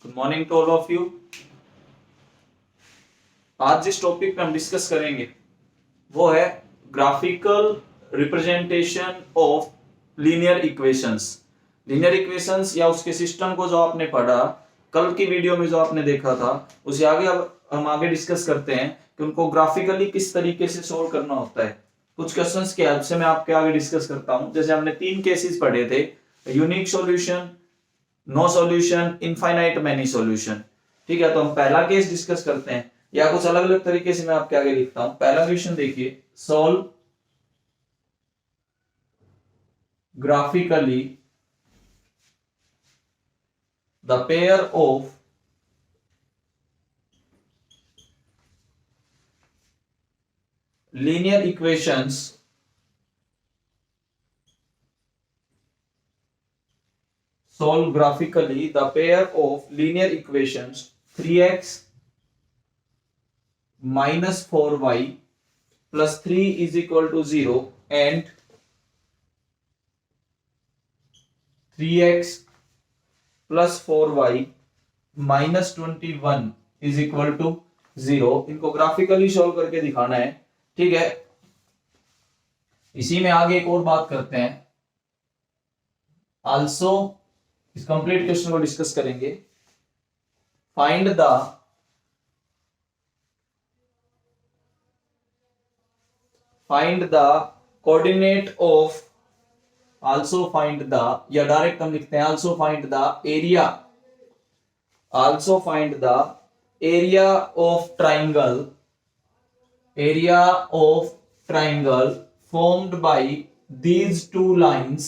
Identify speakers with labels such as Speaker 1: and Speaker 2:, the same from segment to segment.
Speaker 1: Good morning to all of you. आज जिस topic पे हम डिस्कस करेंगे वो है graphical representation of linear equations. Linear equations या उसके सिस्टम को जो आपने पढ़ा कल की वीडियो में, जो आपने देखा था, उसे आगे अब हम आगे डिस्कस करते हैं कि उनको ग्राफिकली किस तरीके से सोल्व करना होता है। कुछ क्वेश्चंस के हेल्प से मैं आपके आगे डिस्कस करता हूं। जैसे हमने 3 केसेस पढ़े थे, unique solution, no solution, infinite many solution. ठीक है, तो हम पहला केस डिस्कस करते हैं या कुछ अलग अलग तरीके से मैं आपके आगे लिखता हूं। पहला क्वेश्चन देखिए, solve graphically the pair of linear equations solve graphically the pair of linear equations 3x minus 4y plus 3 is equal to 0 and 3x plus 4y minus 21 is equal to 0। इनको ग्राफिकली सॉल्व करके दिखाना है। ठीक है, इसी में आगे एक और बात करते हैं। आल्सो इस कंप्लीट क्वेश्चन को डिस्कस करेंगे। Find the coordinate of, also find the, या डायरेक्ट हम लिखते हैं also find the area, also find the area of triangle, area of triangle formed by these two lines,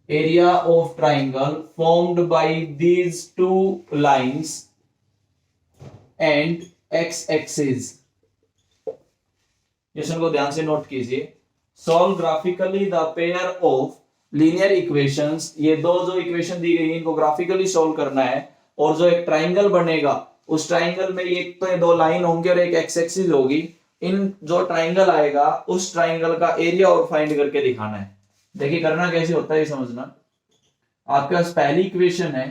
Speaker 1: area of triangle formed by these two lines and x-axis। Question को ध्यान से note कीजिए। Solve graphically the pair of linear equations, ये दो जो equation दी गई है इनको ग्राफिकली सॉल्व करना है। और जो एक ट्राइंगल बनेगा उस ट्राइंगल में एक तो दो लाइन होंगे और एक एक्स एक्सिस होगी। इन जो ट्राइंगल आएगा उस ट्राइंगल का एरिया और फाइंड करके दिखाना है। देखिए करना कैसे होता है ये समझना। आपके पास पहली इक्वेशन है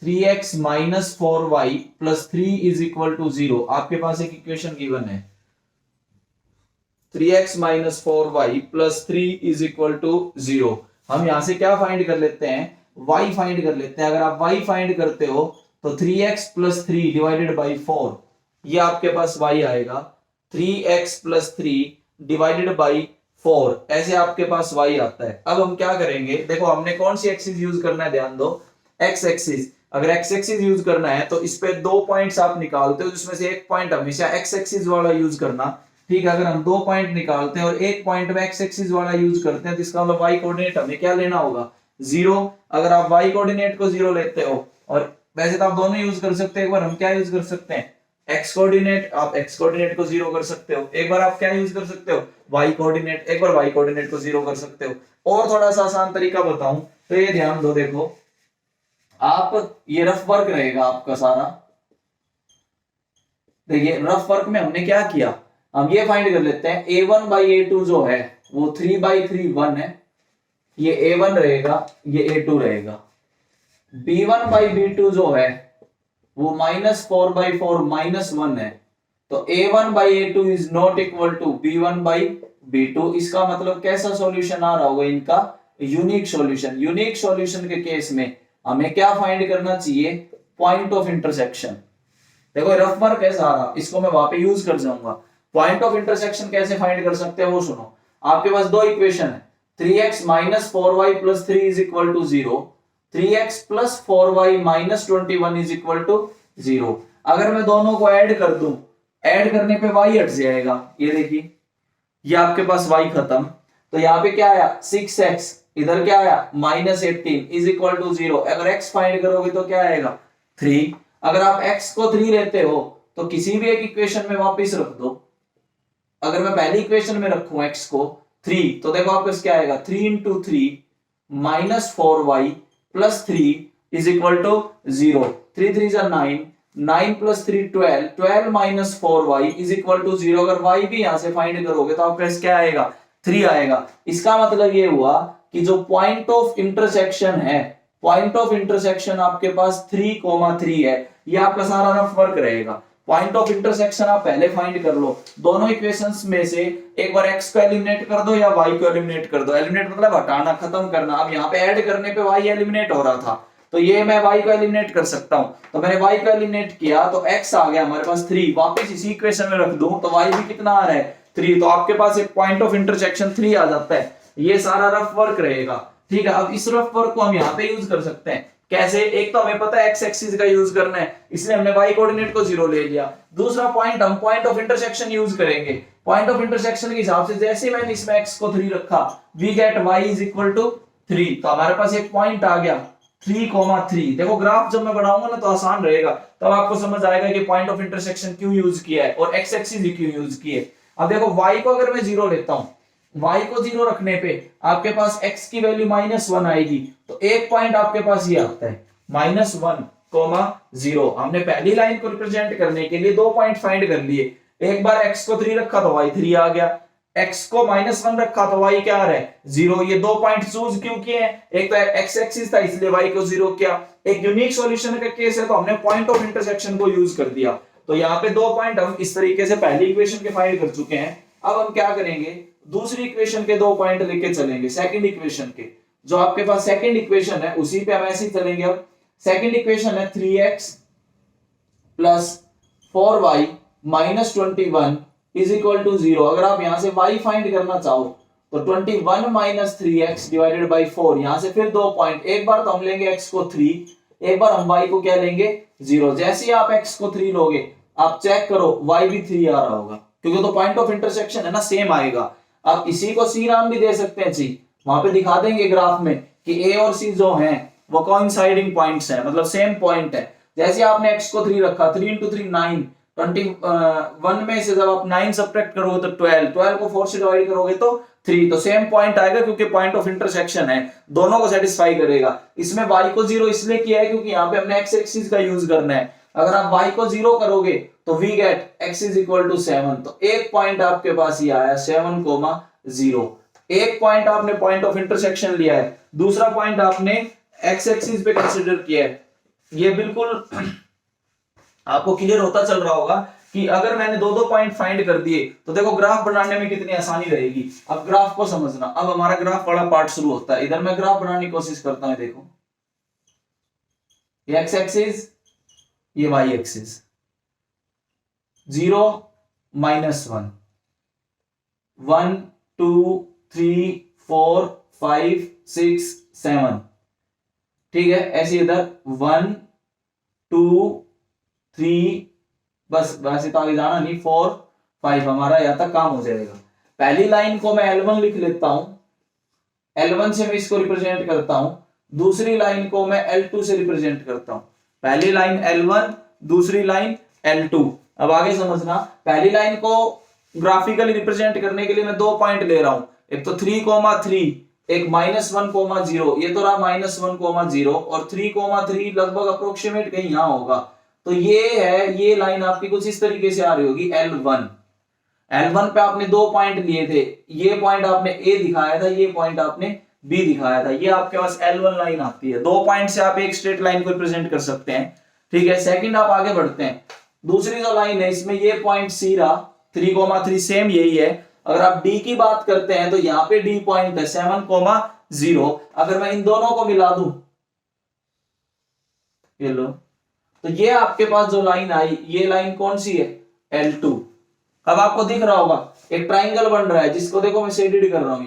Speaker 1: 3x minus 4y plus 3 is equal to 0। आपके पास एक इक्वेशन गिवन है 3x minus 4y plus 3 is equal to 0। हम यहां से क्या फाइंड कर लेते हैं, y फाइंड कर लेते हैं। अगर आप y फाइंड करते हो तो 3x प्लस 3 डिवाइडेड बाई 4, ये आपके पास y आएगा। 3x प्लस 3 डिवाइडेड बाई 4, ऐसे आपके पास y आता है। अब हम क्या करेंगे, देखो हमने कौन सी एक्सिस यूज करना है, ध्यान दो, x एक्सिस। अगर x एक्सिस यूज करना है तो इस पे 2 पॉइंट्स आप निकालते हो, जिसमें से एक पॉइंट हमेशा x एक्सिस वाला यूज करना। ठीक है, अगर हम 2 पॉइंट निकालते हैं और एक पॉइंट में x एक्सिस वाला यूज करते हैं तो इसका मतलब y कोऑर्डिनेट हमें क्या लेना होगा, 0। अगर आप y कोऑर्डिनेट को 0 लेते हो, और वैसे तो आप दोनों यूज कर सकते हैं, एक बार हम क्या यूज कर सकते हैं, x कोऑर्डिनेट, आप x कोऑर्डिनेट को 0 कर सकते हो। एक बार आप क्या यूज कर सकते हो, y कोऑर्डिनेट, एक बार y कोऑर्डिनेट को 0 कर सकते हो। और थोड़ा सा आसान तरीका बताऊं तो ये ध्यान दो, देखो आप, ये रफ वर्क रहेगा आपका सारा। देखिए रफ वर्क में हमने क्या किया, हम ये फाइंड कर लेते हैं a1 बाई a2 जो है वो 3 बाई 3 1 है, ये a1 रहेगा, ये a2 रहेगा। b1 बाई b2 जो है वो माइनस 4 बाई 4 माइनस 1 है। तो a1 by a2 is not equal to b1 by b2। इसका मतलब कैसा सॉल्यूशन आ रहा होगा इनका, यूनिक सॉल्यूशन। यूनिक सॉल्यूशन के केस में हमें क्या फाइंड करना चाहिए, पॉइंट ऑफ इंटरसेक्शन। देखो रफ वर्क है सारा, इसको मैं वहां पे यूज कर जाऊंगा। पॉइंट ऑफ इंटरसेक्शन कैसे फाइंड कर सकते हैं वो सुनो। आपके पास दो इक्वेशन है, 3x minus 4y plus 3 is equal to 0, 3x plus 4y minus 21 is equal to 0। अगर मैं दोनों को ऐड कर दूं, ऐड करने पे y हट जाएगा, ये देखिए, ये आपके पास y खत्म। तो यहाँ पे क्या आया 6x, इधर क्या आया माइनस 18 इज इक्वल टू 0। अगर x फाइंड करोगे तो क्या आएगा 3। अगर आप x को 3 लेते हो तो किसी भी एक इक्वेशन में वापस रख दो। अगर मैं पहली इक्वेशन में रखूं x को 3, तो देखो आपको क्या आएगा 3 into 3 minus 4y plus 3 is equal to 0। 3 3 जा 9, 9 plus 3 12, 12 minus 4y is equal to 0। अगर y भी यहां से फाइंड करोगे तो आपका क्या आएगा 3 आएगा। इसका मतलब ये हुआ कि जो पॉइंट ऑफ इंटरसेक्शन है पॉइंट ऑफ इंटरसेक्शन आपके पास 3,3 है, ये आपका सारा रफ वर्क रहेगा। पॉइंट ऑफ इंटरसेक्शन आप पहले फाइंड कर लो, दोनों इक्वेशंस में से एक बार x को एलिमिनेट कर दो या y को एलिमिनेट कर दो। एलिमिनेट मतलब हटाना, खत्म करना। अब यहाँ पे ऐड करने पे y एलिमिनेट हो रहा था, तो ये मैं y को एलिमिनेट कर सकता हूँ, तो मैंने y को एलिमिनेट किया तो x आ गया हमारे पास 3, वापस इसी इक्वेशन में रख दूं तो y भी कितना आ रहा है 3, तो आपके पास एक पॉइंट ऑफ इंटरसेक्शन 3 आ जाता है। ये सारा रफ वर्क रहेगा, ठीक है। अब इस रफ वर्क को हम यहाँ पे यूज कर सकते हैं, कैसे? एक तो हमें पता है x एक्सिस का यूज करना है, इसलिए हमने y कोऑर्डिनेट को 0 ले लिया। दूसरा पॉइंट, हम पॉइंट ऑफ इंटरसेक्शन यूज करेंगे। पॉइंट ऑफ इंटरसेक्शन के हिसाब से जैसे मैंने इसमें x को 3 रखा, we get y is equal to 3, तो हमारे पास एक पॉइंट आ गया 3,3। देखो ग्राफ जब मैं बढ़ाऊंगा ना तो आसान रहेगा, तब आपको समझ आएगा कि पॉइंट ऑफ इंटरसेक्शन क्यों यूज किया है और x एक्सिस भी क्यों यूज की है। अब देखो y को अगर मैं 0 लेता हूं, y को 0 रखने पे आपके पास x की वैल्यू -1 आएगी, तो एक पॉइंट आपके पास ये आता है -1,0। हमने पहली लाइन को रिप्रेजेंट करने के लिए 2 पॉइंट फाइंड कर लिए। एक बार x को 3 रखा तो y 3 आ गया, x को -1 रखा तो y क्या आ रहा है 0। ये 2 पॉइंट चूज क्यों किए हैं? एक तो x एक्सिस था इसलिए y को 0 किया, एक यूनिक सॉल्यूशन का केस है तो हमने पॉइंट ऑफ इंटरसेक्शन को यूज कर दिया। तो यहाँ पे 2 पॉइंट हम इस तरीके से पहली इक्वेशन के फाइंड कर चुके हैं। अब हम क्या करेंगे, दूसरी इक्वेशन के 2 पॉइंट लेके चलेंगे, सेकंड इक्वेशन के। जो आपके पास सेकंड इक्वेशन है उसी पे हम ऐसे ही चलेंगे। अब सेकंड इक्वेशन है 3x plus 4y minus 21 is equal to 0। अगर आप यहां से y फाइंड करना चाहो तो 21 माइनस 3x डिवाइडेड बाई 4, यहां से फिर 2 पॉइंट, एक बार तो हम लेंगे x को 3, एक बार हम y को क्या लेंगे 0। जैसे ही आप x को 3 लोगे आप चेक करो y भी 3 आ रहा होगा, क्योंकि तो पॉइंट ऑफ इंटरसेक्शन है ना, सेम आएगा। आप इसी को c नाम भी दे सकते हैं, सी वहां पे दिखा देंगे ग्राफ में कि a और c जो हैं वो कोइंसाइडिंग पॉइंट्स हैं, मतलब सेम पॉइंट है। जैसे आपने x को 3 रखा, 3 इंटू 3 9, 21 में से जब आप 9 सब्ट्रैक्ट करोगे तो 12 को 4 से डिवाइड करोगे तो 3, तो सेम पॉइंट आएगा क्योंकि पॉइंट ऑफ इंटरसेक्शन है, दोनों को सेटिस्फाई करेगा। इसमें y को 0 इसलिए किया है क्योंकि यहाँ पे हमने x एक्सिस का यूज करना है। अगर आप y को 0 करोगे तो we get x is equal to 7, तो एक पॉइंट आपके पास ये आया 7,0। एक पॉइंट आपने पॉइंट ऑफ इंटरसेक्शन लिया है, दूसरा पॉइंट आपने x एक्सिस पे कंसीडर किया है। ये बिल्कुल आपको क्लियर होता चल रहा होगा कि अगर मैंने 2 पॉइंट फाइंड कर दिए तो देखो ग्राफ बनाने में कितनी आसानी रहेगी। अब ग्राफ को समझना, अब हमारा ग्राफ वाला पार्ट शुरू होता है। इधर मैं ग्राफ बनाने की कोशिश करता हूं, देखो ये x एक्सिस, ये y एक्सिस, 0 -1, 1 2 3 4 5 6 7, ठीक है। ऐसे इधर 1 2 3, बस वैसे तो आगे जाना नहीं, 4 5 हमारा यहां तक काम हो जाएगा। पहली लाइन को मैं L1 लिख लेता हूं, L1 से मैं इसको रिप्रेजेंट करता हूं, दूसरी लाइन को मैं L2 से रिप्रेजेंट करता हूं। पहली लाइन L1, दूसरी लाइन L2। अब आगे समझना, पहली लाइन को ग्राफिकली रिप्रेजेंट करने के लिए मैं 2 पॉइंट ले रहा हूं, एक तो 3,3, एक -1,0। ये तो रहा -1,0 और 3,3 लगभग अप्रोक्सीमेट कहीं यहां होगा, तो ये है, ये लाइन आपकी कुछ इस तरीके से आ रही होगी L1 पे आपने 2 पॉइंट लिए थे, ये पॉइंट आपने A दिखाया था, ये पॉइंट आपने B दिखाया था, ये आपके पास L1 लाइन आती है। 2 पॉइंट से आप एक स्ट्रेट लाइन को रिप्रेजेंट कर सकते हैं, ठीक है। सेकंड आप आगे बढ़ते हैं, दूसरी जो लाइन है इसमें ये पॉइंट C रहा 3,3, सेम यही है। अगर आप D की बात करते हैं तो यहाँ पे D पॉइंट है 7,0। अगर मैं इन दोनों को मिला दूं, ये लो, तो ये आपके पास जो लाइन आई, ये लाइन कौन सी है L2। अब आपको दिख रहा होगा एक ट्राइंगल बन रहा है, जिसको देखो मैं शेडेड कर रहा हूं,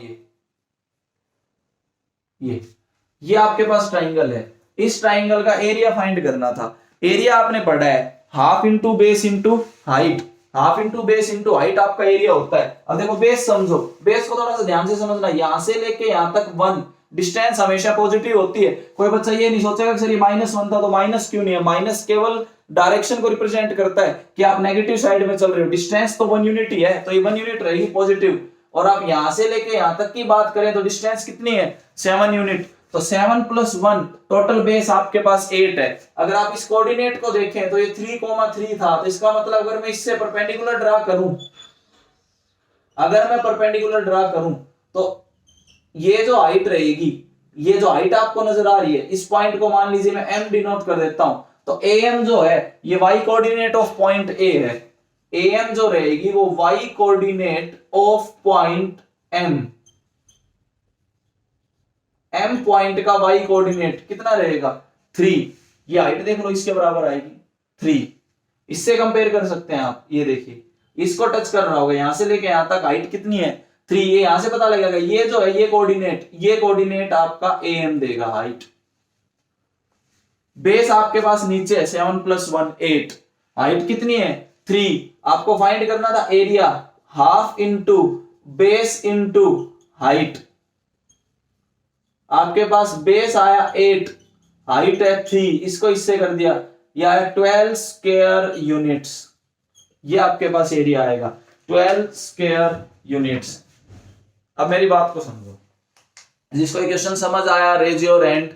Speaker 1: ये आपके पास ट्राइंगल है। इस ट्राइंगल का एरिया फाइंड करना था। एरिया आपने पढ़ा है half into base into height, half into base into height आपका एरिया होता है। अब देखो बेस समझो, बेस को थोड़ा सा ध्यान से समझना, यहां से लेके यहां तक 1 डिस्टेंस हमेशा पॉजिटिव होती है। कोई बच्चा ये नहीं सोचेगा कि सर ये -1 था तो माइनस क्यों नहीं है। माइनस केवल डायरेक्शन को रिप्रेजेंट करता है कि आप नेगेटिव साइड में चल रहे हो। डिस्टेंस तो 1 यूनिट ही है, तो ये 1 यूनिट रहेगी पॉजिटिव। और आप यहां से लेके यहां तक की बात करें तो डिस्टेंस कितनी है 7 यूनिट, तो 7 + 1 टोटल बेस आपके पास 8 है। अगर आप इस कोऑर्डिनेट को देखें तो ये 3,3 था, तो इसका मतलब अगर मैं इससे परपेंडिकुलर ड्रा करूं, अगर मैं परपेंडिकुलर ड्रा करूं तो ये जो हाइट रहेगी ये जो हाइट आपको नजर आ रही है, इस पॉइंट को मान लीजिए मैं m डिनोट कर देता हूं, तो am जो है ये y coordinate of point a है, am जो रहेगी वो y coordinate of point m, m point का y कोऑर्डिनेट कितना रहेगा 3, ये हाइट देख लो इसके बराबर आएगी 3। इससे कंपेयर कर सकते हैं आप, ये देखिए इसको टच कर रहा होगा, यहां से लेके यहां तक हाइट कितनी है 3, ये यहां से पता लगेगा, ये जो है ये कोऑर्डिनेट आपका am देगा हाइट। बेस आपके पास नीचे है 7 + 1 8, हाइट कितनी है 3, आपको फाइंड करना था area, half into base into height. आपके पास बेस आया 8, हाइट है 3, इसको इससे कर दिया, यह है 12 स्क्वायर यूनिट्स, ये आपके पास एरिया आएगा 12 स्क्वायर यूनिट्स। अब मेरी बात को समझो, जिसको क्वेश्चन समझ आया रेज योर हैंड।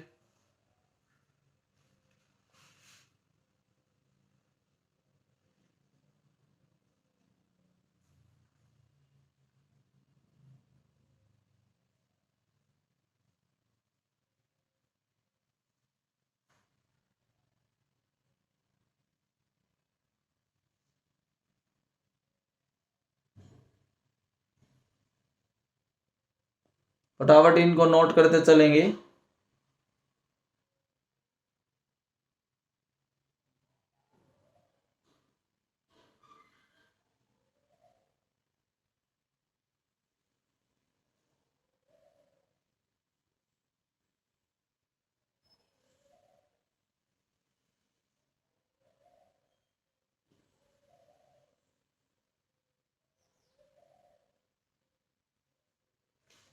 Speaker 1: फटाफट इनको नोट करते चलेंगे।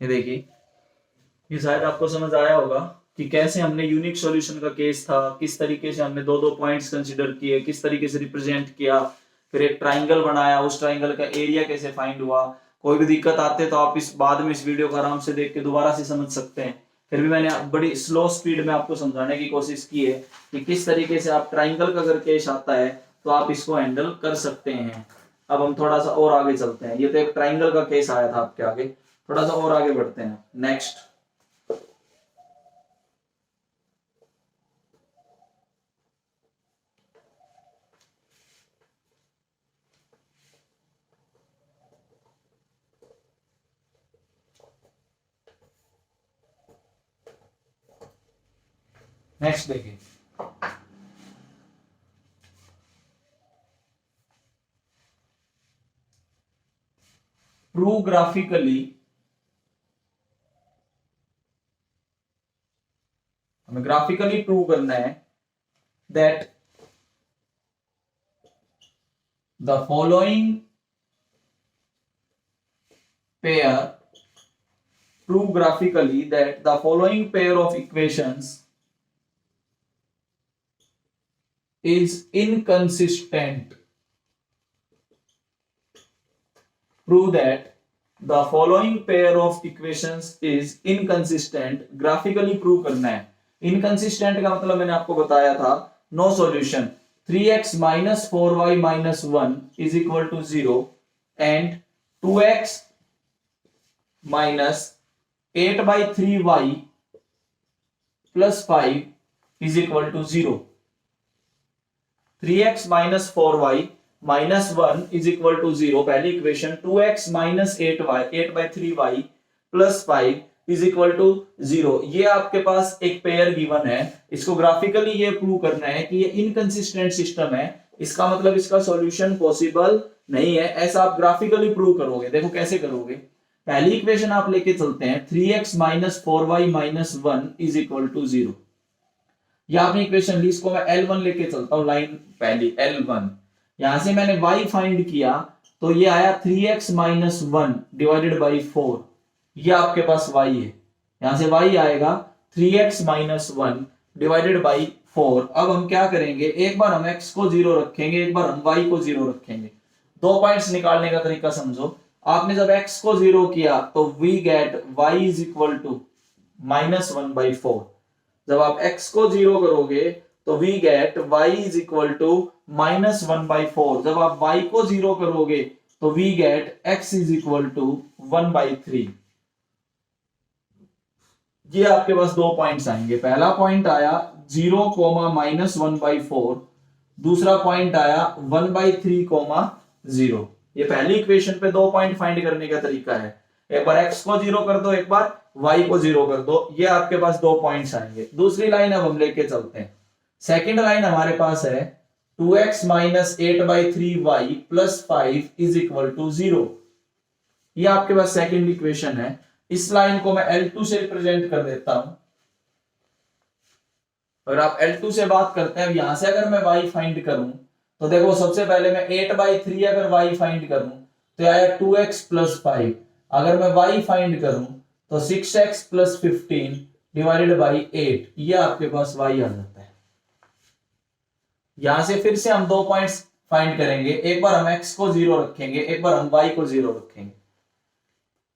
Speaker 1: ये देखिए, ये शायद आपको समझ आया होगा कि कैसे हमने यूनिक सॉल्यूशन का केस था, किस तरीके से हमने दो पॉइंट्स कंसीडर किए, किस तरीके से रिप्रेजेंट किया, फिर एक ट्राइंगल बनाया, उस ट्राइंगल का एरिया कैसे फाइंड हुआ। कोई भी दिक्कत आते तो आप इस बाद में इस वीडियो को आराम से देख के दोबारा से समझ सकते हैं। फिर भी मैंने बड़ी स्लो स्पीड में आपको समझाने की कोशिश की है कि किस तरीके से आप ट्राइंगल का अगर केस आता है तो आप इसको हैंडल कर सकते हैं। अब हम थोड़ा सा और आगे चलते हैं, ये तो एक ट्राइंगल का केस आया था आपके आगे, थोड़ा सा और आगे बढ़ते हैं। नेक्स्ट, नेक्स्ट देखिए, प्रूव ग्राफिकली, हमें ग्राफिकली प्रूव करना है that the following pair, prove graphically that the following pair of equations is inconsistent. Prove that the following pair of equations is inconsistent. Graphically prove करना है। Inconsistent का मतलब मैंने आपको बताया था, no solution, 3x minus 4y minus 1 is equal to 0 and 2x minus 8/3y plus 5 is equal to 0. 3x minus 4y minus 1 is equal to 0, पहली equation. 2x minus 8/3y plus 5 is equal to 0, ये आपके पास एक pair given है। इसको graphically ये prove करना है कि ये इनकंसिस्टेंट सिस्टम है, इसका मतलब इसका सॉल्यूशन पॉसिबल नहीं है। ऐसा आप ग्राफिकली प्रूव करोगे, देखो कैसे करोगे। पहली इक्वेशन आप लेके चलते हैं, 3x minus 4y minus 1 is equal to 0, यह आपने इक्वेशन ली, इसको मैं L1 लेके चलता हूं, लाइन पहली L1, यहां से मैंने y फाइंड किया तो ये आया 3x minus 1 डिवाइडेड बाई 4, ये आपके पास y है, यहां से y आएगा 3x minus 1 डिवाइडेड बाई 4। अब हम क्या करेंगे, एक बार हम x को 0 रखेंगे, एक बार हम y को 0 रखेंगे। दो पॉइंट्स निकालने का तरीका समझो, आपने जब x को 0 किया तो we get y is equal to -1/4, जब आप x को 0 करोगे तो we get y is equal to -1/4, जब आप y को 0 करोगे तो we get x is equal to 1/3। ये आपके पास दो पॉइंट्स आएंगे। पहला पॉइंट आया 0 कोमा -1/4, दूसरा पॉइंट आया 1/3 0। ये पहली इक्वेशन पे दो पॉइंट फाइंड करने का तरीका है। एक बार x को 0 कर दो, एक बार y को 0 कर दो, ये आपके पास दो पॉइंट्स आएंगे। दूसरी लाइन अब हम लेके चलते हैं। सेकंड लाइन हमारे पास है 2x - 8/3y + 5 = 0। ये आपके पास सेकंड इक्वेशन है। इस लाइन को मैं L2 से रिप्रेजेंट कर देता हूं। अगर आप L2 से बात करते हैं, यहां से अगर मैं y फाइंड करूं तो देखो सबसे पहले मैं 8/3 अगर y फाइंड करूं तो आया 2x + 5। अगर मैं y फाइंड करूं तो 6x + 15 / 8, ये आपके पास y आ जाता है। यहां से फिर से हम दो पॉइंट्स फाइंड करेंगे। एक बार हम x को 0 रखेंगे, एक बार हम y को 0 रखेंगे।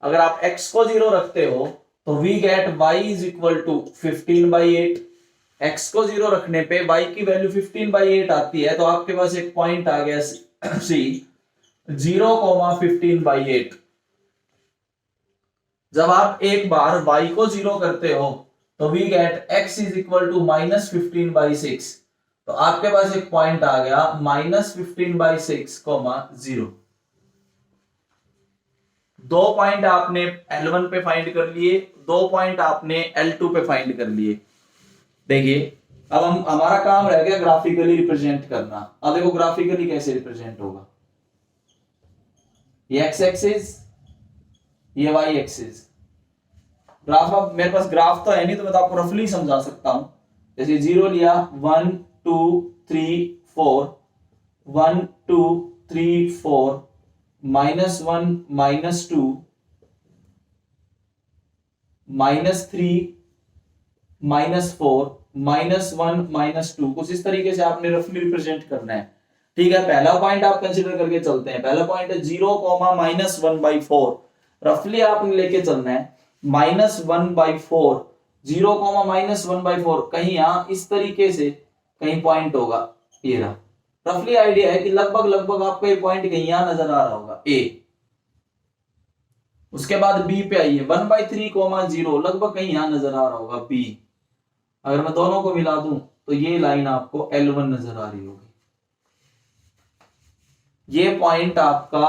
Speaker 1: अगर आप x को 0 रखते हो तो वी गेट y = 15/8। x को 0 रखने पे y की वैल्यू 15/8 आती है, तो आपके पास एक पॉइंट आ गया c 0, 15/8। जब आप एक बार y को 0 करते हो तो वी गेट x = -15/6, तो आपके पास एक पॉइंट आ गया -15/6, 0। दो पॉइंट आपने L1 पे फाइंड कर लिए, दो पॉइंट आपने L2 पे फाइंड कर लिए। देखिए अब हमारा काम रह गया ग्राफिकली रिप्रेजेंट करना। अब देखो ग्राफिकली कैसे रिप्रेजेंट होगा। ये x एक्सिस, ये y एक्सिस। ग्राफ, अब मेरे पास ग्राफ तो है नहीं तो मैं तो आपको रफली समझा सकता हूं। जैसे 0 लिया, 1 2 3 4, 1 2 3 4, -1 -2 -3 -4 -1 -2, कुछ इस तरीके से आपने रफली रिप्रेजेंट करना है। ठीक है, पहला पॉइंट आप कंसीडर करके चलते हैं। पहला पॉइंट है 0, -1/4। रफली आपने लेके चलना है -1/4। 0, -1/4 कहीं यहां इस तरीके से कहीं पॉइंट होगा, ये रहा। रफली आइडिया है कि लगभग लगभग आपको ये पॉइंट कहीं यहां नजर आ रहा होगा, ए। उसके बाद बी पे आइए, 1/3, 0, लगभग कहीं यहां नजर आ रहा होगा, बी। अगर मैं दोनों को मिला दूं तो ये लाइन आपको L1 नजर आ रही होगी। ये पॉइंट आपका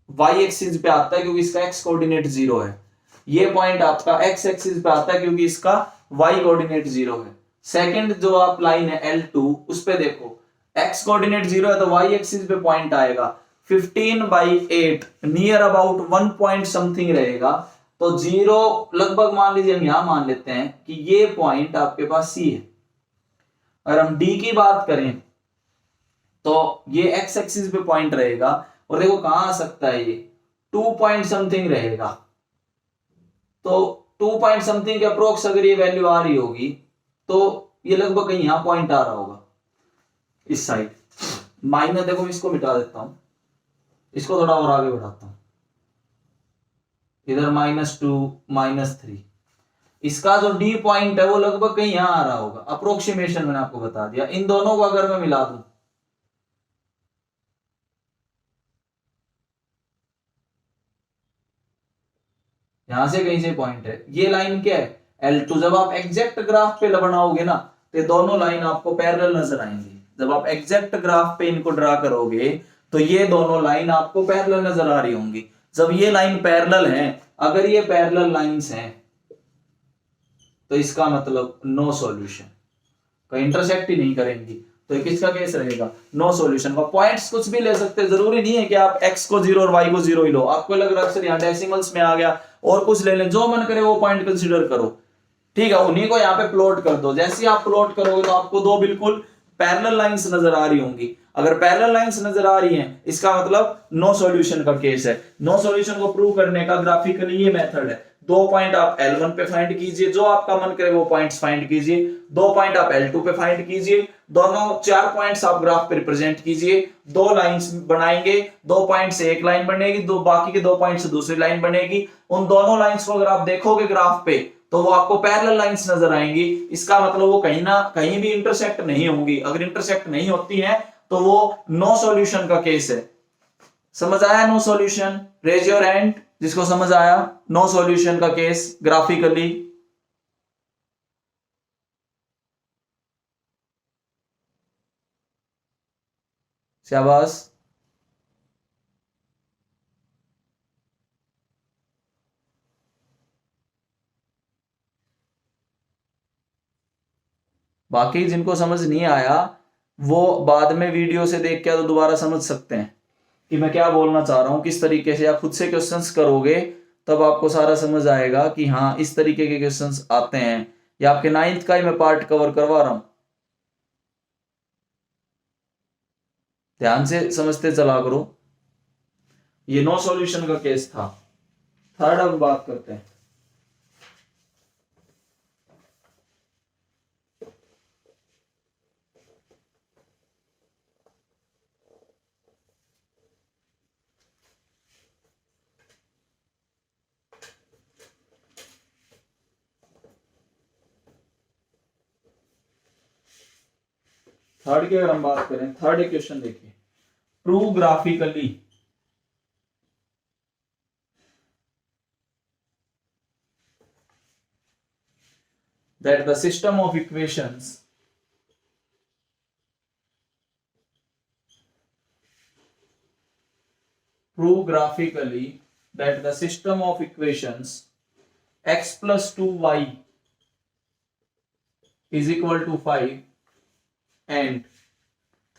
Speaker 1: y एक्सिस पे आता है क्योंकि इसका x कोऑर्डिनेट 0 है। ये पॉइंट आपका x एक्सिस पे आता है क्योंकि इसका y कोऑर्डिनेट 0 है। सेकंड जो आप लाइन है L2, उस पे देखो x कोऑर्डिनेट 0 है तो y एक्सिस पे पॉइंट आएगा 15/8, नियर अबाउट 1 पॉइंट समथिंग रहेगा। तो 0 लगभग मान लीजिए, हम यहां मान लेते हैं कि ये पॉइंट आपके पास C है। अगर हम D की बात करें तो ये x एक्सिस पे पॉइंट रहेगा, और देखो कहां आ सकता है, ये 2 पॉइंट समथिंग रहेगा। तो 2 पॉइंट समथिंग के अप्रोक्स अगर ये वैल्यू आ रही होगी तो ये लगभग कहीं यहां पॉइंट आ रहा होगा, इस साइड। माइनस, देखो मैं इसको मिटा देता हूं, इसको थोड़ा और आगे बढ़ाता हूं, इधर -2 -3। इसका जो डी पॉइंट है वो लगभग कहीं यहां आ रहा होगा, अप्रोक्सीमेशन मैंने आपको बता दिया। इन दोनों को अगर मैं मिला दूं, यहां से कहीं से पॉइंट है, ये लाइन क्या है, L2। जब आप एग्जैक्ट ग्राफ पे बनाओगे ना तो दोनों लाइन आपको पैरेलल नजर आएंगी। जब आप एग्जैक्ट ग्राफ पे इनको ड्रा करोगे तो ये दोनों लाइन आपको पैरेलल नजर आ रही होंगी। जब ये लाइन पैरेलल है, अगर ये पैरेलल लाइंस हैं तो इसका मतलब नो सॉल्यूशन, कहीं इंटरसेक्ट ही नहीं करेंगी, तो किसका केस रहेगा, नो सॉल्यूशन का। पॉइंट्स कुछ भी ले सकते हैं, जरूरी नहीं है कि आप x को 0 और y को 0 ही लो। आपको लग रहा है अक्सर यहाँ डेसिमल्स में आ गया, और कुछ ले लें, जो मन करे वो पॉइंट कंसीडर करो। ठीक है, उन्हीं को यहाँ पे प्लॉट कर दो। जैसे ही आप प्लॉट करोगे तो आपको दो बिल्कुल पैरेलल लाइंस नजर आ रही होंगी। अगर पैरेलल लाइंस नजर आ रही हैं, इसका मतलब नो सॉल्यूशन का केस है। नो सॉल्यूशन को प्रूव करने का ग्राफिकली ये मेथड है। दो पॉइंट आप L1 पे फाइंड कीजिए, जो आपका मन करे वो पॉइंट्स फाइंड कीजिए। दो पॉइंट आप L2 पे फाइंड कीजिए, दोनों 4 पॉइंट्स आप ग्राफ पे रिप्रेजेंट कीजिए। दो लाइंस बनाएंगे, दो पॉइंट से एक लाइन बनेगी, दो बाकी के दो पॉइंट से दूसरी लाइन बनेगी। उन दोनों लाइंस को अगर आप देखोगे ग्राफ पे तो वो आपको पैरेलल लाइंस नजर आएंगी। इसका मतलब वो कहीं ना कहीं भी इंटरसेक्ट नहीं होंगी। अगर इंटरसेक्ट नहीं होती है तो वो नो सॉल्यूशन का केस है। समझ आया no solution? Raise your hand. जिसको समझ आया, नो सॉल्यूशन का केस ग्राफिकली। शाबाश। बाकी जिनको समझ नहीं आया वो बाद में वीडियो से देख के तो दोबारा समझ सकते हैं कि मैं क्या बोलना चाह रहा हूं, किस तरीके से, या खुद से क्वेश्चंस करोगे तब आपको सारा समझ आएगा कि हाँ इस तरीके के क्वेश्चंस आते हैं। या आपके 9th का ही मैं पार्ट कवर करवा रहा हूं, ध्यान से समझते चला करो। ये नो सॉल्यूशन का केस था। थर्ड अब बात करते हैं। थर्ड की अगर हम बात करें, थर्ड क्वेश्चन देखिए, prove graphically that the system of equations prove graphically that the system of equations x plus 2y is equal to 5 and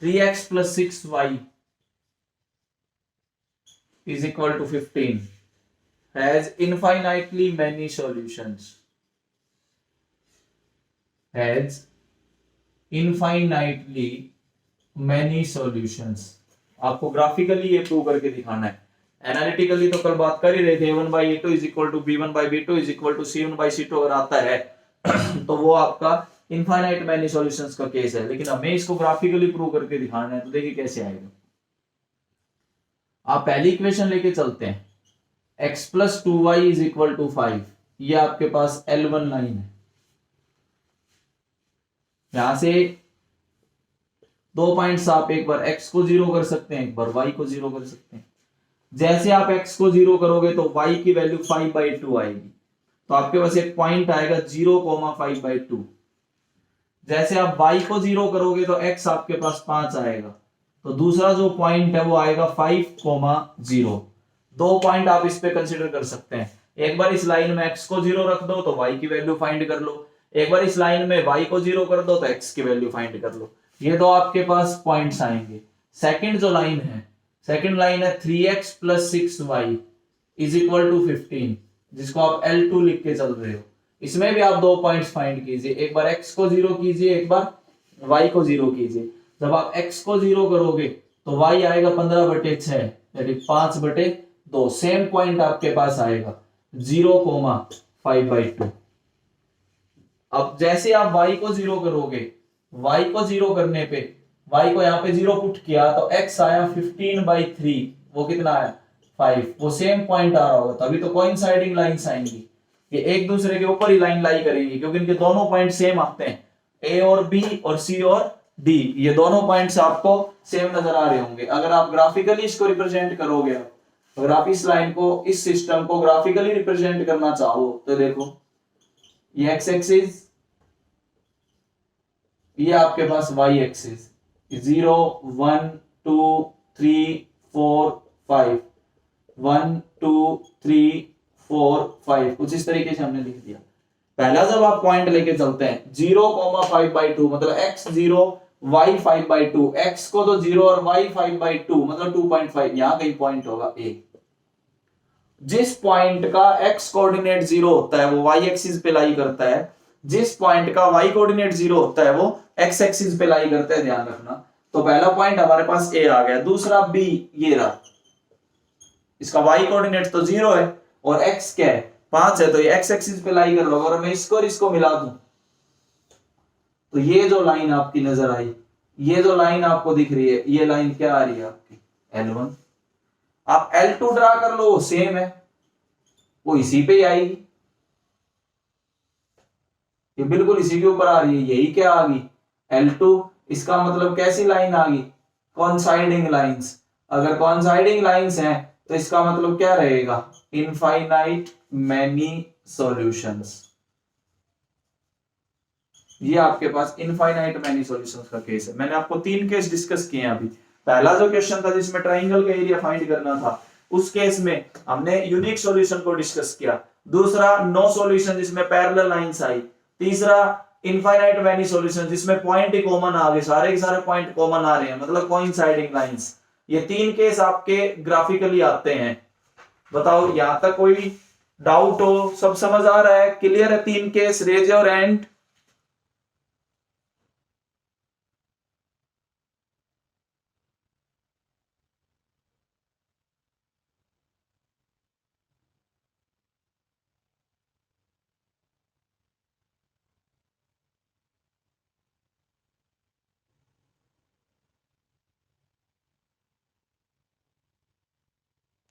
Speaker 1: 3x plus 6y is equal to 15 has infinitely many solutions. Has infinitely many solutions. आपको graphically ये prove करके दिखाना है। Analytically तो कल बात कर ही रहे थे, a1 by a2 is equal to b1 by b2 is equal to c1 by c2 अगर आता है तो वो आपका इनफाइनाइट मैनी सॉल्यूशंस का केस है। लेकिन हमें इसको ग्राफिकली प्रूव करके दिखाना है, तो देखिए कैसे आएगा। आप पहली इक्वेशन लेके चलते हैं, x plus 2y is equal to 5, ये आपके पास L1 लाइन है। यहां से 2 पॉइंट्स आप एक बार x को 0 कर सकते हैं, एक बार y को 0 कर सकते हैं। जैसे आप x को 0 करोगे तो y की वैल्यू 5/2 आएगी, तो आपके पास एक पॉइंट आएगा 0,5/2। जैसे आप y को 0 करोगे तो x आपके पास 5 आएगा, तो दूसरा जो पॉइंट है वो आएगा 5,0। 2 पॉइंट आप इस पे कंसीडर कर सकते हैं। एक बार इस लाइन में x को 0 रख दो तो y की वैल्यू फाइंड कर लो, एक बार इस लाइन में y को 0 कर दो तो x की वैल्यू फाइंड कर लो। ये दो आपके पास पॉइंट्स आएंगे। सेकंड जो लाइन है, सेकंड लाइन है 3x plus 6y is equal to 15, जिसको आप L2 लिख के चल रहे हो। इसमें भी आप 2 पॉइंट्स फाइंड कीजिए, एक बार x को 0 कीजिए, एक बार y को 0 कीजिए। जब आप x को 0 करोगे तो y आएगा 15/6 यानी 5/2। सेम पॉइंट आपके पास आएगा 0,5/2। अब जैसे आप y को 0 करोगे, y को 0 करने पे y को यहाँ पे 0 पुट किया तो x आया 15/3, वो कितना आया 5। वो सेम पॉइंट आ रहा होगा, तभी तो कोइंसाइडिंग लाइंस आएंगी, ये एक दूसरे के ऊपर ही लाइन लाई करेंगी क्योंकि इनके दोनों पॉइंट सेम आते हैं। a और b और c और d, ये दोनों पॉइंट्स आपको सेम नजर आ रहे होंगे। अगर आप ग्राफिकली इसको रिप्रेजेंट करोगे, अगर आप इस लाइन को, इस सिस्टम को ग्राफिकली रिप्रेजेंट करना चाहो तो देखो, ये एक्स एक्सिस, ये आपके पास वाई एक्सिस, 0 1 2 3 4 5, 1 2 3 4 5, कुछ इस तरीके से हमने लिख दिया। पहला जब आप पॉइंट लेके चलते हैं 0,5/2 मतलब x 0 y 5/2, x को तो 0 और y 5/2 मतलब 2.5, यहां कहीं पॉइंट होगा a। जिस पॉइंट का x कोऑर्डिनेट 0 होता है वो y एक्सिस पे लाई करता है, जिस पॉइंट का y कोऑर्डिनेट 0 होता है वो x एक्सिस पे लाई करता है, ध्यान रखना। तो पहला पॉइंट हमारे पास a आ गया, दूसरा b, ये रहा, इसका y कोऑर्डिनेट तो 0 है और x क्या है 5 है, तो ये x एक्सिस पे लाई कर लो। अगर मैं इसको और इसको मिला दूं तो ये जो लाइन आपकी नजर आई, ये जो लाइन आपको दिख रही है, ये लाइन क्या आ रही है आपकी L1। आप L2 ड्रा कर लो, सेम है, वो इसी पे ही आएगी, ये बिल्कुल इसी के ऊपर आ रही है, यही क्या आ गई L2। इसका मतलब कैसी लाइन आ गई, कॉन्साइडिंग लाइंस। अगर कॉन्साइडिंग लाइंस हैं तो इसका मतलब क्या रहेगा, इनफाइनाइट मैनी सॉल्यूशंस। ये आपके पास इनफाइनाइट मैनी सॉल्यूशंस का केस है। मैंने आपको 3 केस डिस्कस किए हैं अभी। पहला जो क्वेश्चन था जिसमें ट्राइंगल का एरिया फाइंड करना था, उस केस में हमने यूनिक सॉल्यूशन को डिस्कस किया। दूसरा नो सॉल्यूशन जिसमें पैरेलल लाइंस आई। तीसरा इनफाइनाइट मैनी सॉल्यूशन जिसमें पॉइंट ही कॉमन आ गए, सारे के सारे पॉइंट कॉमन आ रहे हैं, मतलब कोइंसाइडिंग लाइंस। ये 3 केस आपके ग्राफिकली आते हैं। बताओ यहां तक कोई डाउट हो? सब समझ आ रहा है? क्लियर है? 3 case, raise your hand.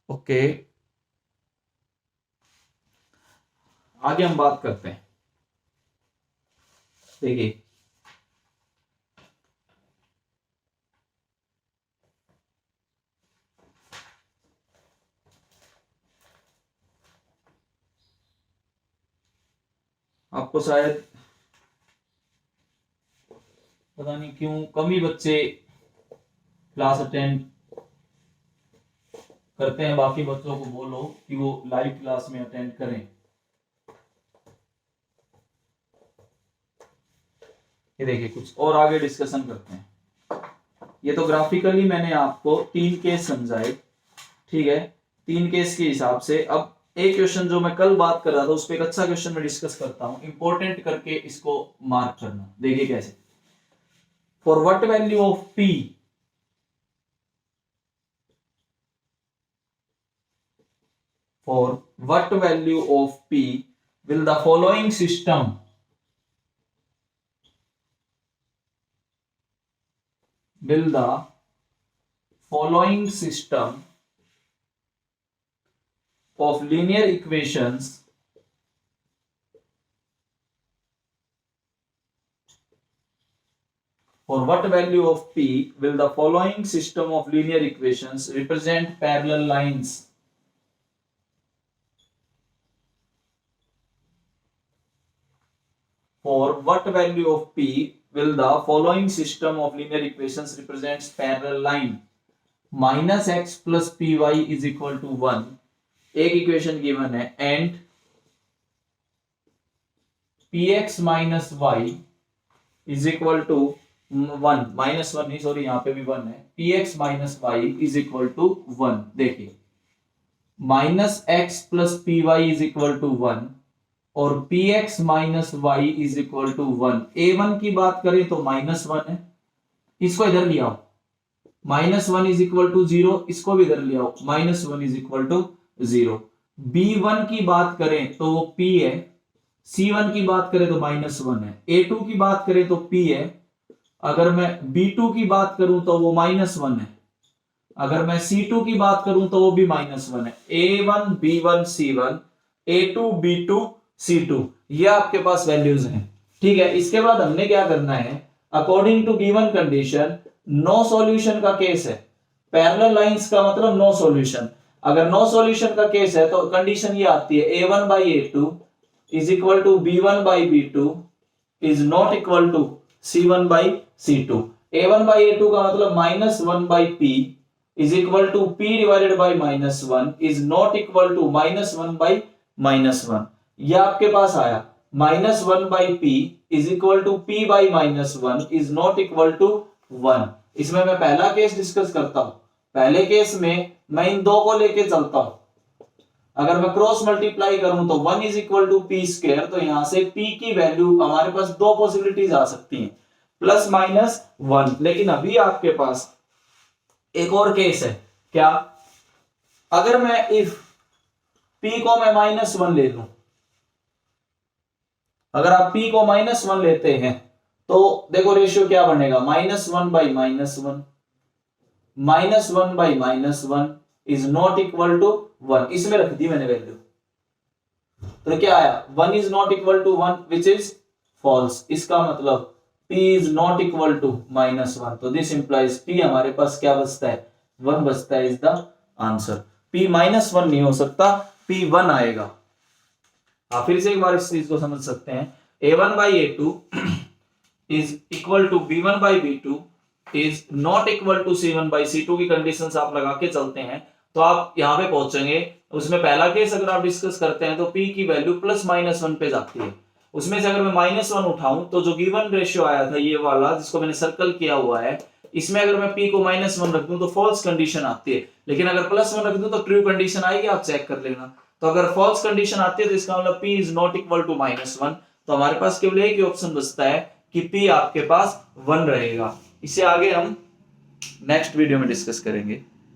Speaker 1: Okay, आगे हम बात करते हैं। देखिए आपको शायद पता नहीं क्यों कम ही बच्चे क्लास अटेंड करते हैं। बाकी बच्चों को बोलो कि वो लाइव क्लास में अटेंड करें। ये देखिए कुछ और आगे डिस्कशन करते हैं। ये तो ग्राफिकली मैंने आपको 3 केस समझाए, ठीक है। 3 केस के हिसाब से अब एक क्वेश्चन जो मैं कल बात कर रहा था उस पर एक अच्छा क्वेश्चन मैं डिस्कस करता हूं, इंपॉर्टेंट करके इसको मार्क करना। देखिए कैसे, for what value of P, for what value of p will the following system of linear equations for what value of p will the following system of linear equations represent parallel lines? For what value of p will the following system of linear equations represents parallel line? Minus x plus p y is equal to 1 एक equation given है, and p x minus y is equal to 1, minus 1 नहीं sorry यहाँ पे भी 1 है, p x minus y is equal to 1। देखिए minus x plus p y is equal to 1 और p x minus y is equal to 1। a1 की बात करें तो माइनस 1 है, इसको इधर ले आओ, माइनस 1 इज इक्वल टू 0, इसको भी इधर ले आओ, minus 1 is equal to 0। b1 की बात करें तो वो p है, c1 की बात करें तो माइनस 1 है, a2 की बात करें तो p है, अगर मैं b2 की बात करूं तो वो माइनस 1 है, अगर मैं c2 की बात करूं तो वो भी माइनस 1 है। a1 b1 c1 a2 b2 c2 ये आपके पास वैल्यूज हैं, ठीक है। इसके बाद हमने क्या करना है, according to given condition no solution का केस है, पैरेलल लाइंस का मतलब नो सॉल्यूशन। अगर नो सॉल्यूशन का केस है तो कंडीशन ये आती है a1 by a2 is equal to b1 by b2 is not equal to c1 by c2। a1 by a2 का मतलब minus 1 by p is equal to p divided by minus 1 is not equal to minus 1 by minus 1। यह आपके पास आया minus 1 by p is equal to p by minus 1 is not equal to 1। इसमें मैं पहला case discuss करता हूं। पहले केस में मैं इन दो को लेके चलता हूं, अगर मैं क्रॉस मल्टीप्लाई करूं तो 1 is equal to p square, तो यहां से पी की वैल्यू हमारे पास दो पॉसिबिलिटीज आ सकती हैं, प्लस माइनस 1। लेकिन अभी आपके पास एक और केस है, क्या, अगर मैं इफ पी को मैं माइनस 1 ले लूं, अगर आप p को माइनस 1 लेते हैं तो देखो रेशियो क्या बनेगा, minus 1 by minus 1, minus 1 by minus 1 is not equal to 1। इसमें रख दी मैंने वैल्यू, तो क्या आया 1 is not equal to 1 which is false. इसका मतलब p is not equal to minus 1, तो दिस इंप्लाइज p हमारे पास क्या बचता है, 1 बचता है, इज द आंसर। P -1 नहीं हो सकता, P1 आएगा। आप फिर से एक बार इस चीज को समझ सकते हैं, A1 by A2 is equal to B1 by B2 is not equal to C1 by C2 की कंडीशंस आप लगा के चलते हैं तो आप यहां पे पहुंचेंगे। उसमें पहला केस अगर आप डिस्कस करते हैं तो P की वैल्यू +-1 पे जाती है। उसमें से अगर मैं -1 उठाऊं तो जो गिवन रेशियो आया था ये वाला जिसको मैंने सर्कल किया हुआ है, इसमें अगर मैं P को -1 रख दूं तो फॉल्स कंडीशन आती है, लेकिन अगर +1 रख दूं तो ट्रू कंडीशन आएगी, आप चेक कर लेना। तो अगर फॉल्स कंडीशन आती है तो इसका मतलब P is not equal to -1, तो हमारे पास केवल एक ही ऑप्शन बचता है कि P आपके पास 1 रहेगा। इसे आगे हम नेक्स्ट वीडियो में डिस्कस करेंगे।